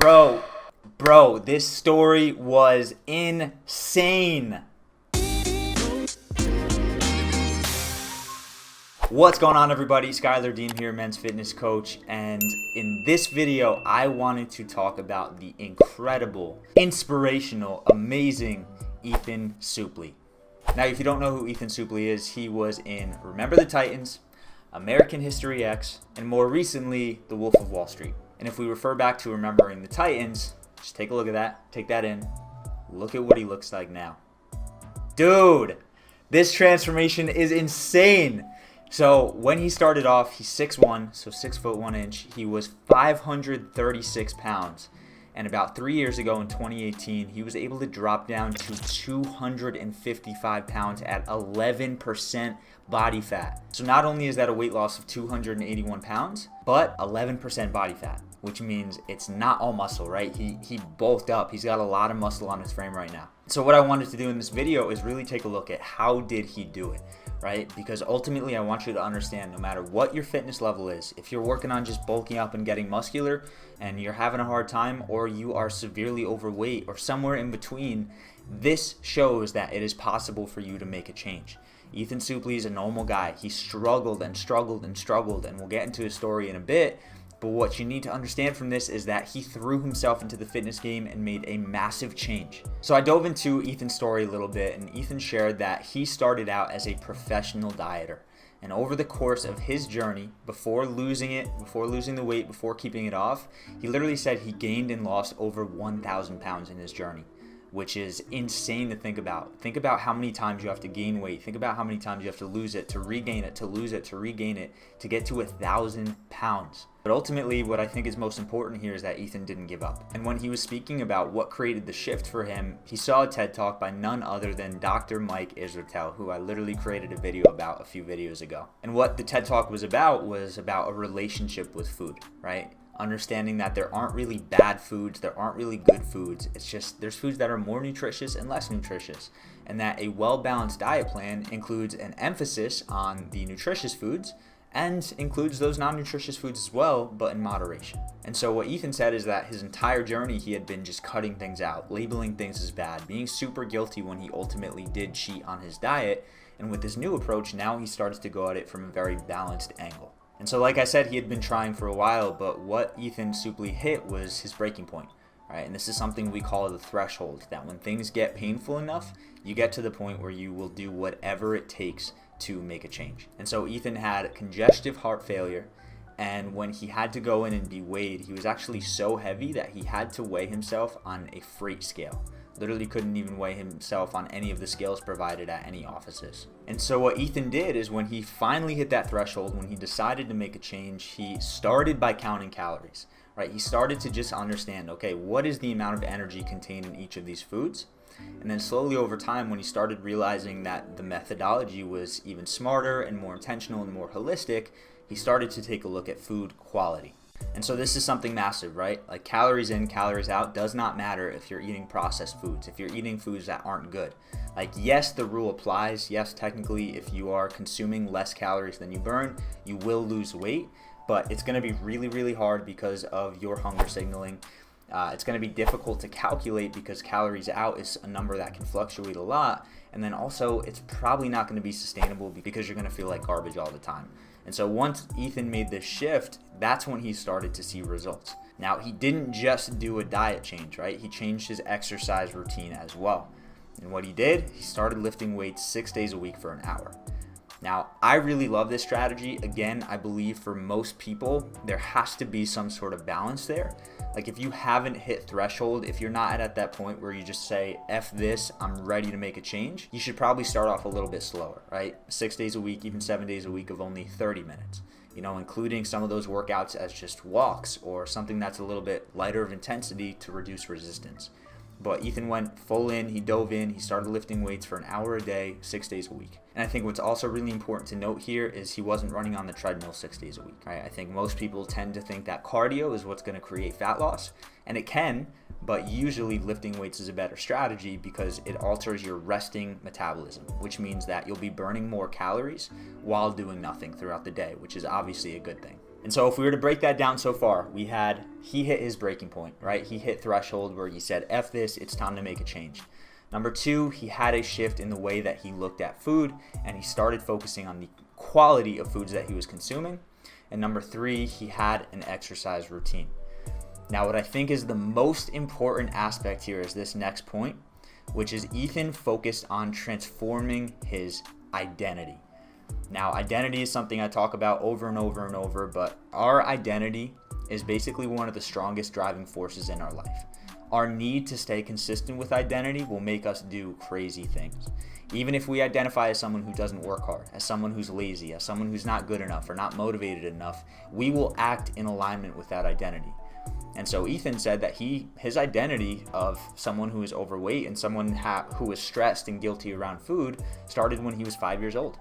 Bro, this story was insane. What's going on, everybody? Schuyler Diehm here, men's fitness coach, and in this video I wanted to talk about the incredible, inspirational, amazing Ethan Suplee. Now, if you don't know who Ethan Suplee is, he was in Remember the Titans, American History X, and more recently, The Wolf of Wall Street. And if we refer back to Remembering the Titans, just take a look at that, take that in, look at what he looks like now. Dude, this transformation is insane. So when he started off, he's 6'1", so 6 foot 1 inch. He was 536 pounds. And about 3 years ago in 2018, he was able to drop down to 255 pounds at 11% body fat. So not only is that a weight loss of 281 pounds, but 11% body fat, which means it's not all muscle, right? He bulked up. He's got a lot of muscle on his frame right now. So what I wanted to do in this video is really take a look at how did he do it, right? Because ultimately I want you to understand, no matter what your fitness level is, if you're working on just bulking up and getting muscular and you're having a hard time, or you are severely overweight or somewhere in between, this shows that it is possible for you to make a change. Ethan Suplee is a normal guy. He struggled and struggled and struggled, and we'll get into his story in a bit. But what you need to understand from this is that he threw himself into the fitness game and made a massive change. So I dove into Ethan's story a little bit, and Ethan shared that he started out as a professional dieter. And over the course of his journey, before losing the weight, before keeping it off, he literally said he gained and lost over 1,000 pounds in his journey, which is insane to think about. Think about how many times you have to gain weight. Think about how many times you have to lose it, to regain it, to lose it, to regain it, to get to 1,000 pounds. But ultimately, what I think is most important here is that Ethan didn't give up. And when he was speaking about what created the shift for him, he saw a TED Talk by none other than Dr. Mike Israetel, who I literally created a video about a few videos ago. And what the TED Talk was about a relationship with food, right? Understanding that there aren't really bad foods, there aren't really good foods. It's just there's foods that are more nutritious and less nutritious. And that a well-balanced diet plan includes an emphasis on the nutritious foods and includes those non-nutritious foods as well, but in moderation. And so what Ethan said is that his entire journey he had been just cutting things out, labeling things as bad, being super guilty when he ultimately did cheat on his diet. And with this new approach, now he starts to go at it from a very balanced angle. And so like I said, he had been trying for a while, but what Ethan Suplee hit was his breaking point. Right? And this is something we call the threshold, that when things get painful enough, you get to the point where you will do whatever it takes to make a change. And so Ethan had congestive heart failure, and when he had to go in and be weighed, he was actually so heavy that he had to weigh himself on a freight scale. Literally couldn't even weigh himself on any of the scales provided at any offices. And so what Ethan did is when he finally hit that threshold, when he decided to make a change, he started by counting calories, right? He started to just understand, okay, what is the amount of energy contained in each of these foods? And then slowly over time, when he started realizing that the methodology was even smarter and more intentional and more holistic, he started to take a look at food quality. And so this is something massive, right? Like calories in, calories out does not matter if you're eating processed foods, if you're eating foods that aren't good. Like, yes, the rule applies. Yes, technically, if you are consuming less calories than you burn, you will lose weight, but it's going to be really, really hard because of your hunger signaling. It's going to be difficult to calculate because calories out is a number that can fluctuate a lot. And then also, it's probably not going to be sustainable because you're going to feel like garbage all the time. And so once Ethan made this shift, that's when he started to see results. Now, he didn't just do a diet change, right? He changed his exercise routine as well. And what he did, he started lifting weights 6 days a week for an hour. Now, I really love this strategy. Again, I believe for most people, there has to be some sort of balance there. Like if you haven't hit threshold, if you're not at that point where you just say, F this, I'm ready to make a change, you should probably start off a little bit slower, right? 6 days a week, even 7 days a week of only 30 minutes, including some of those workouts as just walks or something that's a little bit lighter of intensity to reduce resistance. But Ethan went full in, he dove in, he started lifting weights for an hour a day, 6 days a week. And I think what's also really important to note here is he wasn't running on the treadmill 6 days a week, right? I think most people tend to think that cardio is what's going to create fat loss, and it can, but usually lifting weights is a better strategy because it alters your resting metabolism, which means that you'll be burning more calories while doing nothing throughout the day, which is obviously a good thing. And so if we were to break that down so far, he hit his breaking point, right? He hit threshold where he said, F this, it's time to make a change. Number 2, he had a shift in the way that he looked at food, and he started focusing on the quality of foods that he was consuming. And number 3, he had an exercise routine. Now, what I think is the most important aspect here is this next point, which is Ethan focused on transforming his identity. Now, identity is something I talk about over and over and over, but our identity is basically one of the strongest driving forces in our life. Our need to stay consistent with identity will make us do crazy things. Even if we identify as someone who doesn't work hard, as someone who's lazy, as someone who's not good enough or not motivated enough, we will act in alignment with that identity. And so Ethan said that his identity of someone who is overweight and someone who is stressed and guilty around food started when he was 5 years old.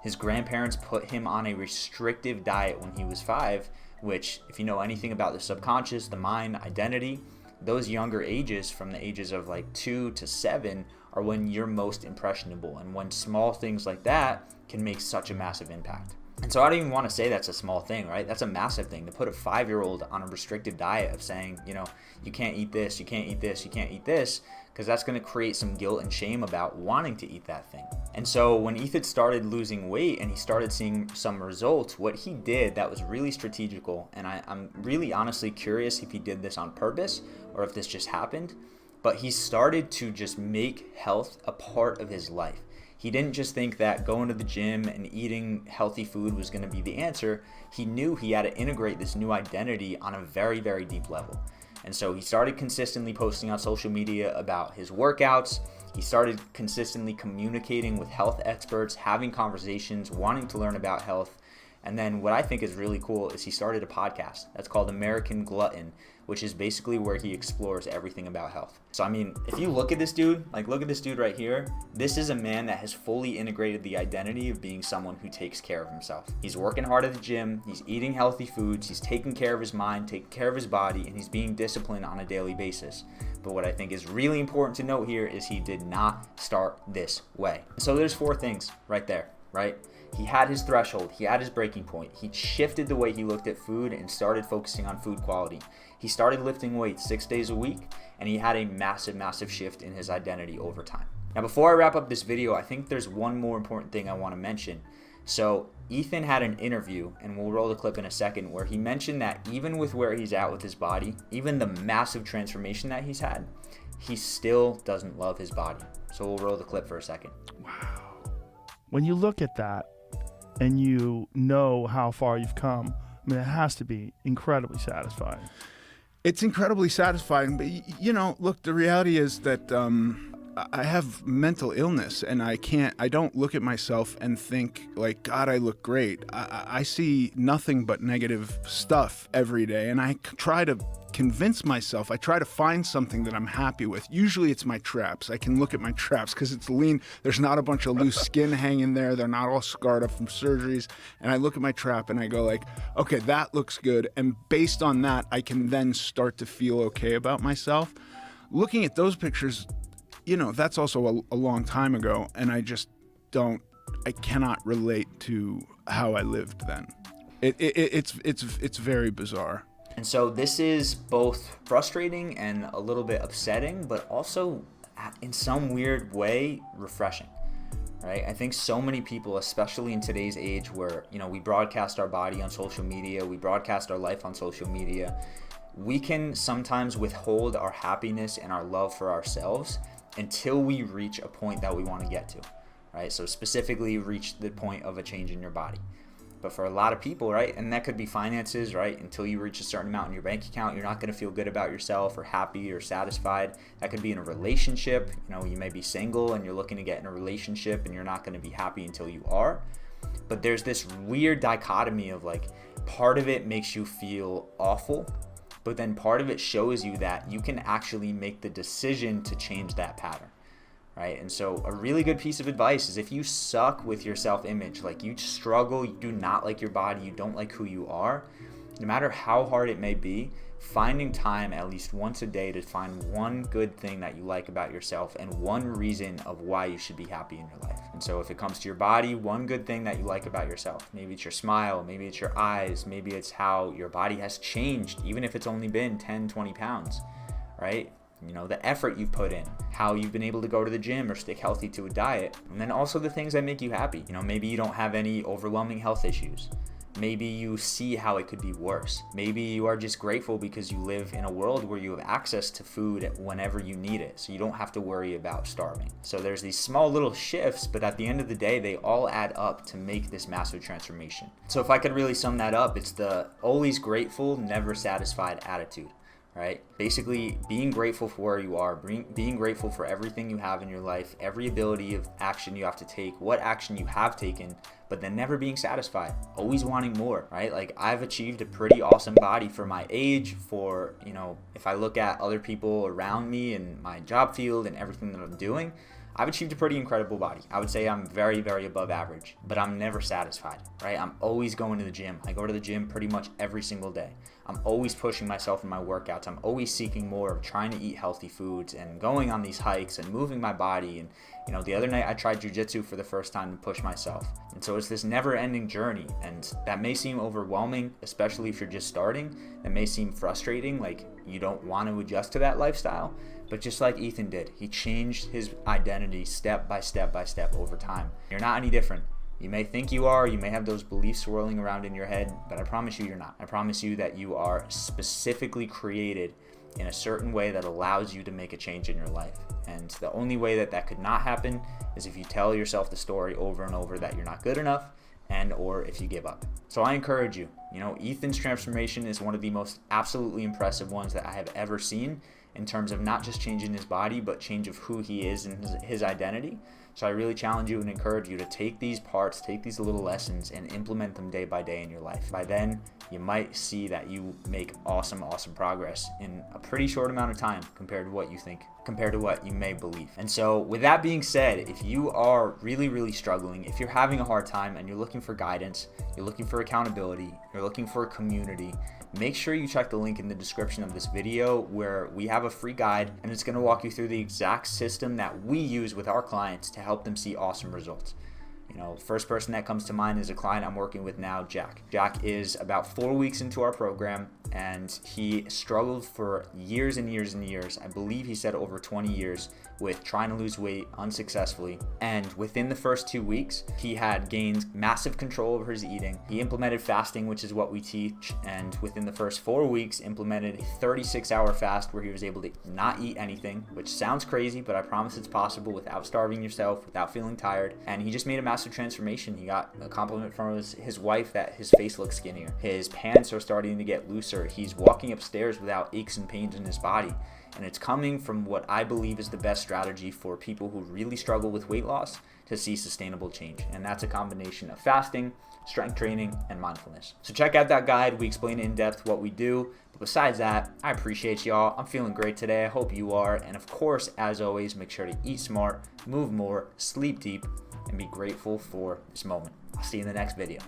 His grandparents put him on a restrictive diet when he was 5, which, if you know anything about the subconscious, the mind, identity, those younger ages, from the ages of like 2 to 7, are when you're most impressionable, and when small things like that can make such a massive impact. And so I don't even want to say that's a small thing, right? That's a massive thing to put a 5-year-old on a restrictive diet of saying, you can't eat this, you can't eat this, you can't eat this, because that's going to create some guilt and shame about wanting to eat that thing. And so when Ethan started losing weight and he started seeing some results, what he did that was really strategical, and I'm really honestly curious if he did this on purpose or if this just happened, but he started to just make health a part of his life. He didn't just think that going to the gym and eating healthy food was going to be the answer. He knew he had to integrate this new identity on a very, very deep level. And so he started consistently posting on social media about his workouts. He started consistently communicating with health experts, having conversations, wanting to learn about health. And then what I think is really cool is he started a podcast that's called American Glutton, which is basically where he explores everything about health. So, I mean, if you look at this dude, look at this dude right here. This is a man that has fully integrated the identity of being someone who takes care of himself. He's working hard at the gym. He's eating healthy foods. He's taking care of his mind, taking care of his body, and he's being disciplined on a daily basis. But what I think is really important to note here is he did not start this way. So there's 4 things right there, right? He had his threshold, he had his breaking point, he shifted the way he looked at food and started focusing on food quality. He started lifting weights 6 days a week, and he had a massive, massive shift in his identity over time. Now, before I wrap up this video, I think there's one more important thing I want to mention. So Ethan had an interview, and we'll roll the clip in a second, where he mentioned that even with where he's at with his body, even the massive transformation that he's had, he still doesn't love his body. So we'll roll the clip for a second. Wow. When you look at that, and you know how far you've come, I mean, it has to be incredibly satisfying. It's incredibly satisfying, but look, the reality is that I have mental illness, and I don't look at myself and think like, God, I look great. I see nothing but negative stuff every day, and I try to convince myself, I try to find something that I'm happy with. Usually it's my traps. I can look at my traps because it's lean. There's not a bunch of loose skin hanging there. They're not all scarred up from surgeries. And I look at my trap and I go like, okay, that looks good. And based on that, I can then start to feel okay about myself. Looking at those pictures, that's also a long time ago. And I cannot relate to how I lived then. It's very bizarre. And so this is both frustrating and a little bit upsetting, but also in some weird way refreshing, right? I think so many people, especially in today's age where, we broadcast our body on social media, we broadcast our life on social media, we can sometimes withhold our happiness and our love for ourselves until we reach a point that we want to get to, right? So specifically reach the point of a change in your body. But for a lot of people, right, and that could be finances, right, until you reach a certain amount in your bank account, you're not going to feel good about yourself or happy or satisfied. That could be in a relationship. You may be single and you're looking to get in a relationship and you're not going to be happy until you are. But there's this weird dichotomy of like, part of it makes you feel awful, but then part of it shows you that you can actually make the decision to change that pattern. Right? And so a really good piece of advice is if you suck with your self-image, like you struggle, you do not like your body, you don't like who you are, no matter how hard it may be, finding time at least once a day to find one good thing that you like about yourself and one reason of why you should be happy in your life. And so if it comes to your body, one good thing that you like about yourself. Maybe it's your smile, maybe it's your eyes, maybe it's how your body has changed, even if it's only been 10, 20 pounds, right? You know, the effort you've put in, how you've been able to go to the gym or stick healthy to a diet, and then also the things that make you happy. You know, maybe you don't have any overwhelming health issues. Maybe you see how it could be worse. Maybe you are just grateful because you live in a world where you have access to food whenever you need it, so you don't have to worry about starving. So there's these small little shifts, but at the end of the day, they all add up to make this massive transformation. So if I could really sum that up, it's the always grateful, never satisfied attitude. Right? Basically, being grateful for where you are, being grateful for everything you have in your life, every ability of action you have to take, what action you have taken, but then never being satisfied, always wanting more, right? Like, I've achieved a pretty awesome body for my age, for, you know, if I look at other people around me and my job field and everything that I'm doing, I've achieved a pretty incredible body. I would say I'm very, very above average, but I'm never satisfied, right? I'm always going to the gym. I go to the gym pretty much every single day. I'm always pushing myself in my workouts. I'm always seeking more, trying to eat healthy foods and going on these hikes and moving my body. And, you know, the other night I tried jujitsu for the first time to push myself. And so it's this never-ending journey. And that may seem overwhelming, especially if you're just starting. That may seem frustrating, like you don't want to adjust to that lifestyle. But just like Ethan did, he changed his identity step by step by step over time. You're not any different. You may think you are, you may have those beliefs swirling around in your head, but I promise you you're not. I promise you that you are specifically created in a certain way that allows you to make a change in your life. And the only way that that could not happen is if you tell yourself the story over and over that you're not good enough, and or if you give up. So I encourage you, Ethan's transformation is one of the most absolutely impressive ones that I have ever seen in terms of not just changing his body, but change of who he is and his identity. So I really challenge you and encourage you to take these parts, take these little lessons and implement them day by day in your life. By then, you might see that you make awesome progress in a pretty short amount of time compared to what you think, compared to what you may believe. And so with that being said, if you are really, really struggling, if you're having a hard time and you're looking for guidance, you're looking for accountability, you're looking for a community, make sure you check the link in the description of this video where we have a free guide and it's going to walk you through the exact system that we use with our clients to help them see awesome results. First person that comes to mind is a client I'm working with now, Jack. Jack is about 4 weeks into our program and he struggled for years and years and years. I believe he said over 20 years with trying to lose weight unsuccessfully. And within the first 2 weeks, he had gained massive control over his eating. He implemented fasting, which is what we teach. And within the first 4 weeks, implemented a 36-hour fast where he was able to not eat anything, which sounds crazy, but I promise it's possible without starving yourself, without feeling tired. And he just made a massive transformation. He got a compliment from his wife that his face looks skinnier. His pants are starting to get looser. He's walking upstairs without aches and pains in his body. And it's coming from what I believe is the best strategy for people who really struggle with weight loss to see sustainable change. And that's a combination of fasting, strength training, and mindfulness. So check out that guide. We explain in depth what we do. But besides that, I appreciate y'all. I'm feeling great today. I hope you are. And of course, as always, make sure to eat smart, move more, sleep deep, and be grateful for this moment. I'll see you in the next video.